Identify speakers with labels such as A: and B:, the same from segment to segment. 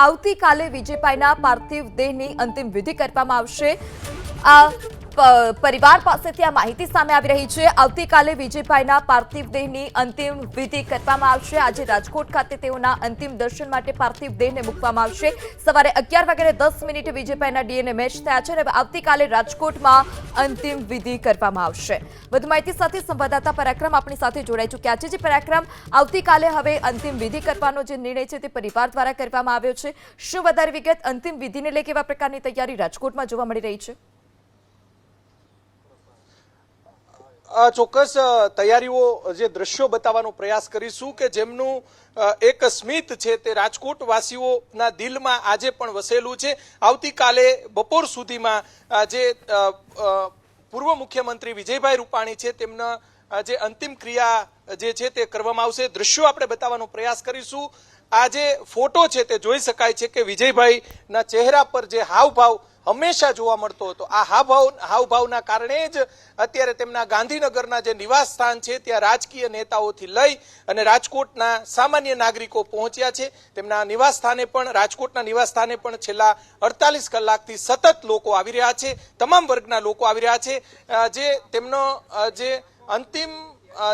A: આવતીકાલે વિજયભાઈના પાર્થિવ દેહની અંતિમ વિધિ કરવામાં આવશે। આ પરિવાર પાસેથી આ માહિતી સામે આવી રહી છે। આવતીકાલે વિજયભાઈના પાર્થિવ દેહની અંતિમ વિધિ કરવામાં આવશે। આજે રાજકોટ ખાતે તેઓના અંતિમ દર્શન માટે પાર્થિવ દેહને મૂકવામાં આવશે। સવારે 11:10 વિજયભાઈના ડીએનએ મેચ થયા છે અને આવતીકાલે રાજકોટમાં અંતિમ વિધિ કરવામાં આવશે। વધુ માહિતી સાથે સંવાદદાતા પરાક્રમ આપણી સાથે જોડાઈ ચૂક્યા છે। જે પરાક્રમ, આવતીકાલે હવે અંતિમ વિધિ કરવાનો જે નિર્ણય છે તે પરિવાર દ્વારા કરવામાં આવ્યો છે। શું વધારે વિગત, અંતિમ વિધિને લઈ કેવા પ્રકારની તૈયારી રાજકોટમાં જોવા મળી રહી છે?
B: ચોક્કસ તૈયારીઓ જે દ્રશ્યો બતાવવાનો પ્રયાસ કરીશું કે જેમનું એક સ્મિત છે તે રાજકોટ વાસીઓના દિલમાં આજે પણ વસેલું છે। આવતીકાલે બપોર સુધીમાં જે પૂર્વ મુખ્યમંત્રી વિજયભાઈ રૂપાણી છે તેમના જે અંતિમ ક્રિયા જે છે તે કરવામાં આવશે। દ્રશ્યો આપણે બતાવવાનો પ્રયાસ કરીશું। આ જે ફોટો છે તે જોઈ શકાય છે કે વિજયભાઈના ચહેરા પર જે હાવભાવ હંમેશા જોવા મળતો હતો, આ હાવભાવના કારણે જ અત્યારે તેમના ગાંધીનગરના જે નિવાસ સ્થાન છે ત્યાં રાજકીય નેતાઓથી લઈ અને રાજકોટના સામાન્ય નાગરિકો પહોંચ્યા છે। તેમના નિવાસ સ્થાને પણ, રાજકોટના નિવાસ સ્થાને પણ છેલ્લા 48 કલાકથી સતત લોકો આવી રહ્યા છે, તમામ વર્ગના લોકો આવી રહ્યા છે। જે તેમનો જે અંતિમ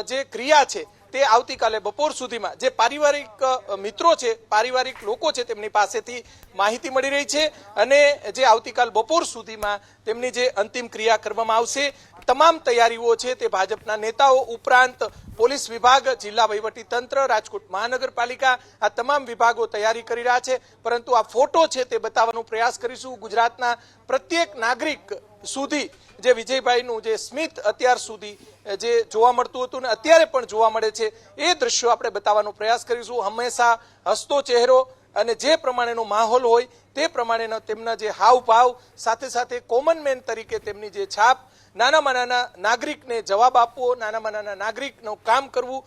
B: જે ક્રિયા છે તે આવતીકાલે બપોર સુધીમાં જે પારિવારિક મિત્રો છે, પારિવારિક લોકો છે, તેમની પાસેથી માહિતી મળી રહી છે અને જે આવતીકાલ બપોર સુધીમાં તેમની જે અંતિમ ક્રિયા કરવામાં આવશે। તમામ તૈયારીઓ છે તે ભાજપના નેતાઓ ઉપરાંત પોલીસ વિભાગ, જિલ્લા વહીવટી તંત્ર, રાજકોટ મહાનગરપાલિકા, આ તમામ વિભાગો તૈયારી કરી રહ્યા છે। પરંતુ આ ફોટો છે તે બતાવવાનો પ્રયાસ કરીશું। ગુજરાતના પ્રત્યેક નાગરિક સુધી જે વિજયભાઈનું જે સ્મિત અત્યાર સુધી જે જોવા મળતું હતું ને અત્યારે પણ જોવા મળે છે એ દ્રશ્યો આપણે બતાવવાનો પ્રયાસ કરીશું। હંમેશા હસતો ચહેરો અને જે પ્રમાણેનો માહોલ હોય તે પ્રમાણેનો તેમના જે હાવભાવ, સાથે સાથે કોમન મેન તરીકે તેમની જે છાપ, નાનામાં નાના નાગરિકને જવાબ આપવો, નાનામાં નાના નાગરિકનું કામ કરવું,